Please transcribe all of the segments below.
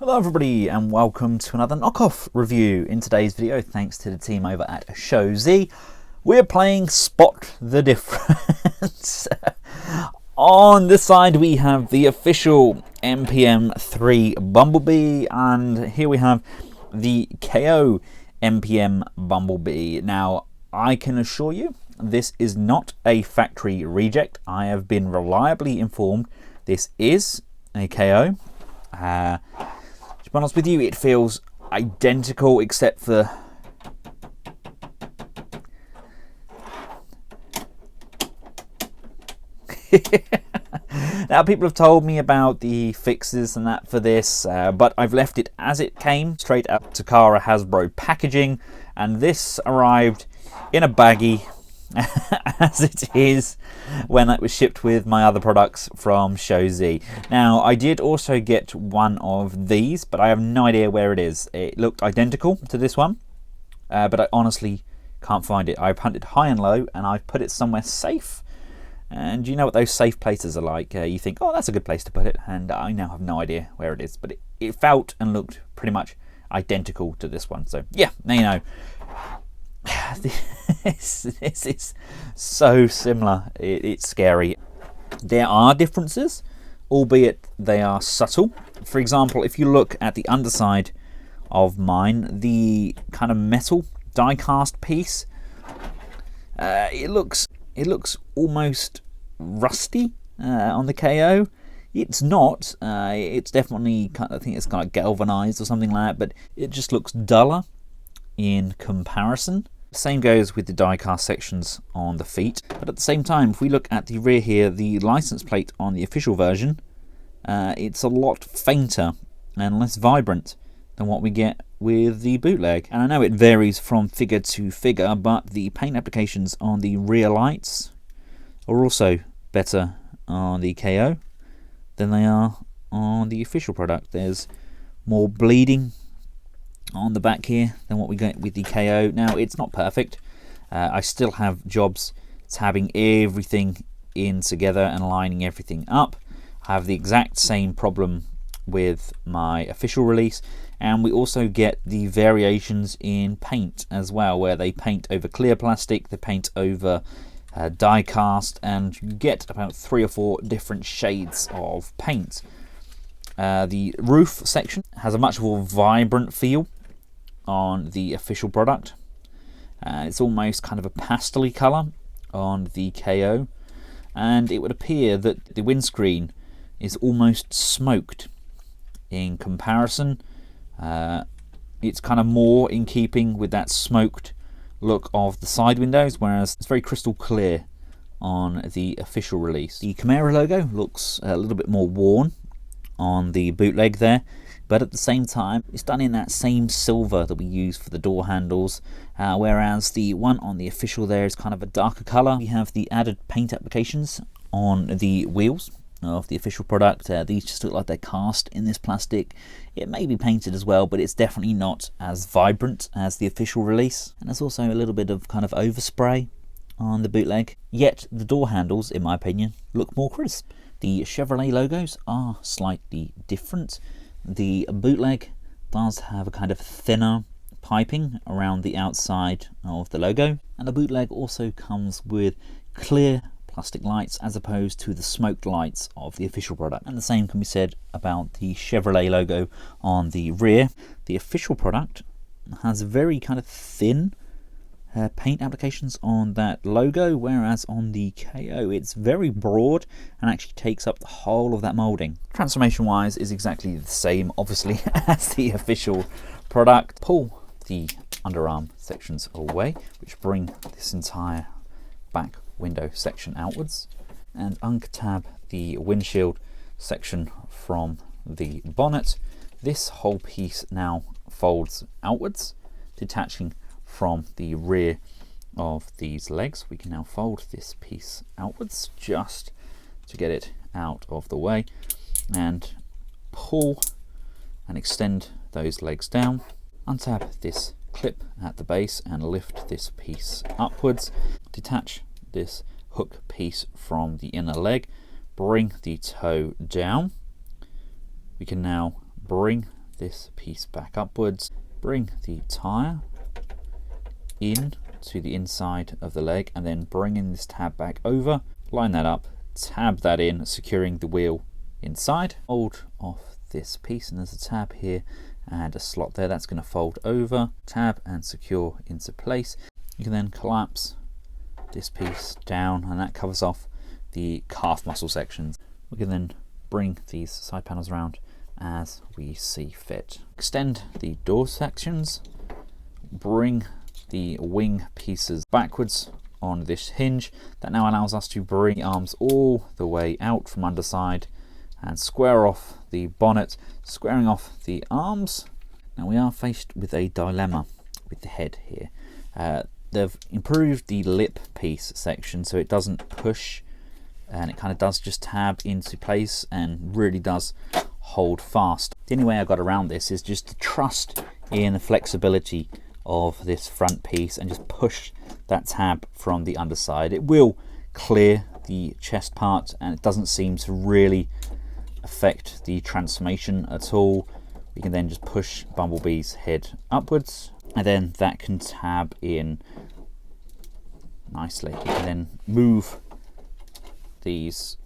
Hello everybody and welcome to another knockoff review. In today's video, thanks to the team over at Show Z, we're playing Spot the Difference. On this side we have the official MPM-03 Bumblebee, and here we have the KO MPM Bumblebee. Now I can assure you this is not a factory reject. I have been reliably informed this is a KO. To be honest with you, it feels identical except for now people have told me about the fixes and that for this, but I've left it as it came, straight up to Takara Hasbro packaging, and this arrived in a baggie as it is when it was shipped with my other products from Show Z. Now I did also get one of these, but I have no idea where it is. It looked identical to this one, but I honestly can't find it. I've hunted high and low and I've put it somewhere safe, and you know what those safe places are like. You think, oh, that's a good place to put it, and I now have no idea where it is, but it felt and looked pretty much identical to this one. So yeah, now you know. This is so similar, it's scary. There are differences, albeit they are subtle. For example, if you look at the underside of mine, the kind of metal die cast piece, it looks almost rusty on the KO. It's not, it's definitely, I think it's kind of galvanized or something like that, but it just looks duller in comparison. Same goes with the die cast sections on the feet, but at the same time, if we look at the rear here, the license plate on the official version, it's a lot fainter and less vibrant than what we get with the bootleg. And I know it varies from figure to figure, but the paint applications on the rear lights are also better on the KO than they are on the official product. There's more bleeding on the back here than what we get with the KO. Now it's not perfect. I still have jobs tabbing everything in together and lining everything up. I have the exact same problem with my official release, and we also get the variations in paint as well, where they paint over clear plastic, they paint over die cast, and you get about 3 or 4 different shades of paint. The roof section has a much more vibrant feel on the official product. It's almost kind of a pastel-y colour on the KO, and it would appear that the windscreen is almost smoked in comparison. It's kind of more in keeping with that smoked look of the side windows, whereas it's very crystal clear on the official release. The Chimera logo looks a little bit more worn on the bootleg there, but at the same time it's done in that same silver that we use for the door handles, whereas the one on the official there is kind of a darker colour. We have the added paint applications on the wheels of the official product. These just look like they're cast in this plastic. It may be painted as well, but it's definitely not as vibrant as the official release. And there's also a little bit of kind of overspray on the bootleg, yet the door handles, in my opinion, look more crisp. The Chevrolet logos are slightly different. The bootleg does have a kind of thinner piping around the outside of the logo, and the bootleg also comes with clear plastic lights as opposed to the smoked lights of the official product. And the same can be said about the Chevrolet logo on the rear. The official product has very kind of thin paint applications on that logo, whereas on the KO it's very broad and actually takes up the whole of that moulding. Transformation wise is exactly the same obviously as the official product. Pull the underarm sections away, which bring this entire back window section outwards, and untab the windshield section from the bonnet. This whole piece now folds outwards, detaching from the rear of these legs. We can now fold this piece outwards just to get it out of the way, and pull and extend those legs down. Untab this clip at the base and lift this piece upwards. Detach this hook piece from the inner leg, bring the toe down. We can now bring this piece back upwards, bring the tyre in to the inside of the leg, and then bring in this tab back over, line that up, tab that in, securing the wheel inside. Fold off this piece, and there's a tab here and a slot there. That's going to fold over, tab and secure into place. You can then collapse this piece down, and that covers off the calf muscle sections. We can then bring these side panels around as we see fit. Extend the door sections, bring the wing pieces backwards on this hinge. That now allows us to bring the arms all the way out from underside and square off the bonnet, squaring off the arms. Now we are faced with a dilemma with the head here. They've improved the lip piece section so it doesn't push, and it kind of does just tab into place and really does hold fast. The only way I got around this is just to trust in the flexibility of this front piece and just push that tab from the underside. It will clear the chest part, and it doesn't seem to really affect the transformation at all. We can then just push Bumblebee's head upwards, and then that can tab in nicely. You can then move these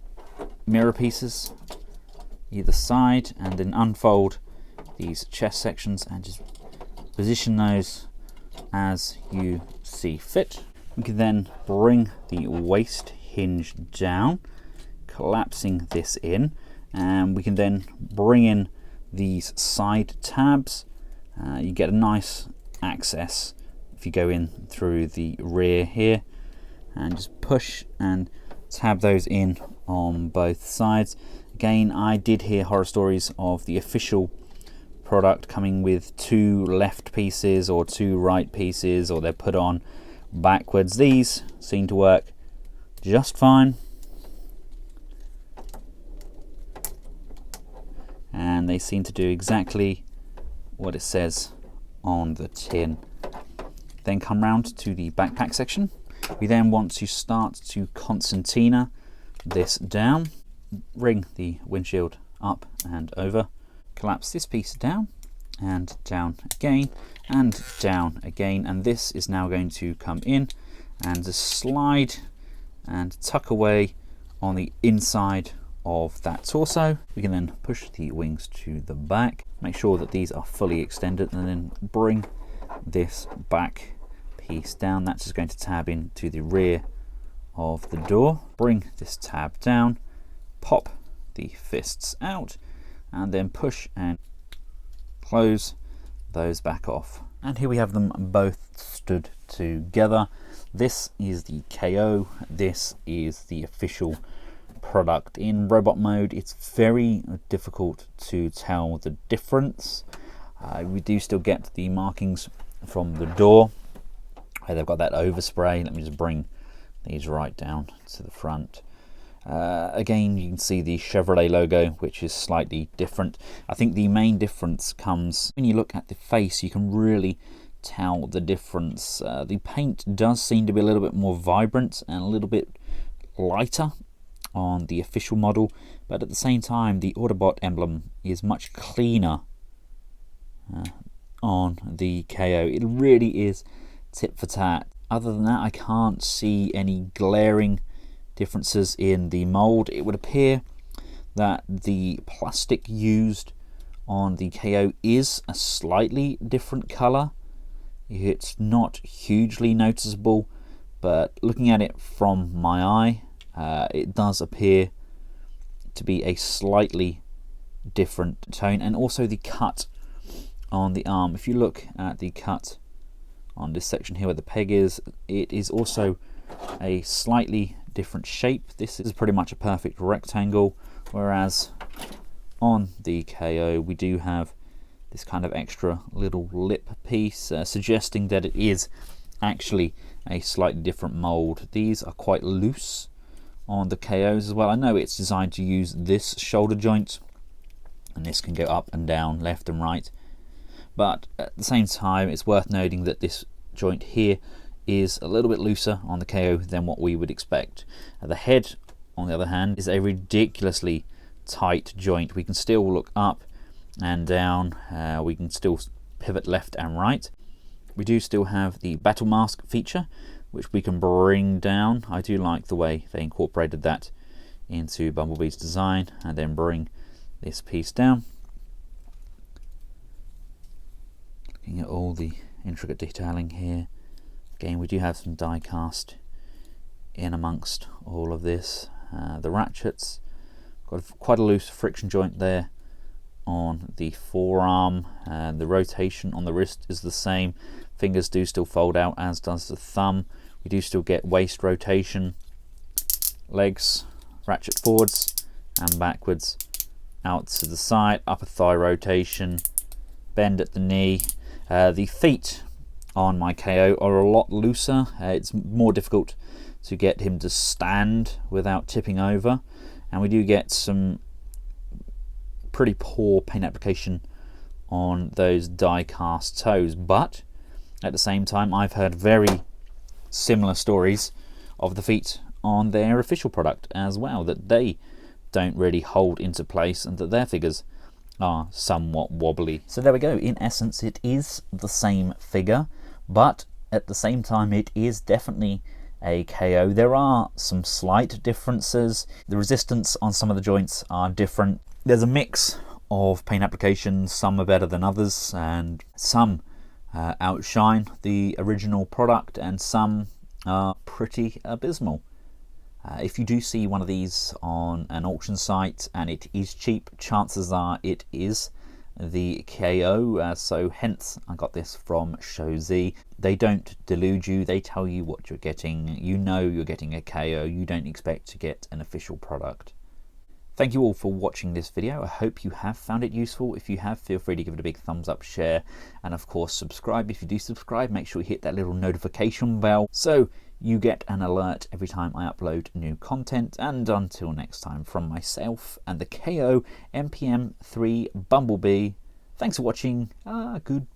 mirror pieces either side and then unfold these chest sections and just position those as you see fit. We can then bring the waist hinge down, collapsing this in, and we can then bring in these side tabs. You get a nice access if you go in through the rear here, and just push and tab those in on both sides. Again, I did hear horror stories of the official product coming with 2 left pieces or 2 right pieces, or they're put on backwards. These seem to work just fine, and they seem to do exactly what it says on the tin. Then come round to the backpack section. We then want to start to concertina this down, bring the windshield up and over, collapse this piece down and down again and down again, and this is now going to come in and just slide and tuck away on the inside of that torso. We can then push the wings to the back, make sure that these are fully extended, and then bring this back piece down. That's just going to tab into the rear of the door. Bring this tab down, pop the fists out, and then push and close those back off. And here we have them both stood together. This is the KO, this is the official product. In robot mode, it's very difficult to tell the difference. We do still get the markings from the door. They've got that overspray. Let me just bring these right down to the front. Again, you can see the Chevrolet logo, which is slightly different. I think the main difference comes when you look at the face. You can really tell the difference. The paint does seem to be a little bit more vibrant and a little bit lighter on the official model, but at the same time the Autobot emblem is much cleaner on the KO. It really is tit for tat. Other than that, I can't see any glaring differences in the mold. It would appear that the plastic used on the KO is a slightly different color. It's not hugely noticeable, but looking at it from my eye, it does appear to be a slightly different tone. And also the cut on the arm, if you look at the cut on this section here where the peg is, it is also a slightly different shape. This is pretty much a perfect rectangle, whereas on the KO we do have this kind of extra little lip piece, suggesting that it is actually a slightly different mold. These are quite loose on the KOs as well. I know it's designed to use this shoulder joint, and this can go up and down, left and right, but at the same time it's worth noting that this joint here is a little bit looser on the KO than what we would expect. The head, on the other hand, is a ridiculously tight joint. We can still look up and down. We can still pivot left and right. We do still have the battle mask feature, which we can bring down. I do like the way they incorporated that into Bumblebee's design, and then bring this piece down. Looking at all the intricate detailing here. Again, we do have some die cast in amongst all of this. The ratchets, got quite a loose friction joint there on the forearm. The rotation on the wrist is the same. Fingers do still fold out, as does the thumb. We do still get waist rotation. Legs ratchet forwards and backwards, out to the side. Upper thigh rotation, bend at the knee. The feet on my KO are a lot looser. It's more difficult to get him to stand without tipping over, and we do get some pretty poor paint application on those die cast toes. But at the same time, I've heard very similar stories of the feet on their official product as well, that they don't really hold into place and that their figures are somewhat wobbly. So there we go. In essence, it is the same figure, but at the same time it is definitely a KO. There are some slight differences. The resistance on some of the joints are different. There's a mix of paint applications. Some are better than others, and some outshine the original product, and some are pretty abysmal. If you do see one of these on an auction site and it is cheap, chances are it is the KO. So hence I got this from Show Z. They don't delude you, they tell you what you're getting. You know you're getting a KO, you don't expect to get an official product. Thank you all for watching this video. I hope you have found it useful. If you have, feel free to give it a big thumbs up, share, and of course subscribe. If you do subscribe, make sure you hit that little notification bell so you get an alert every time I upload new content. And until next time, from myself and the KO MPM-03 Bumblebee, thanks for watching. Goodbye.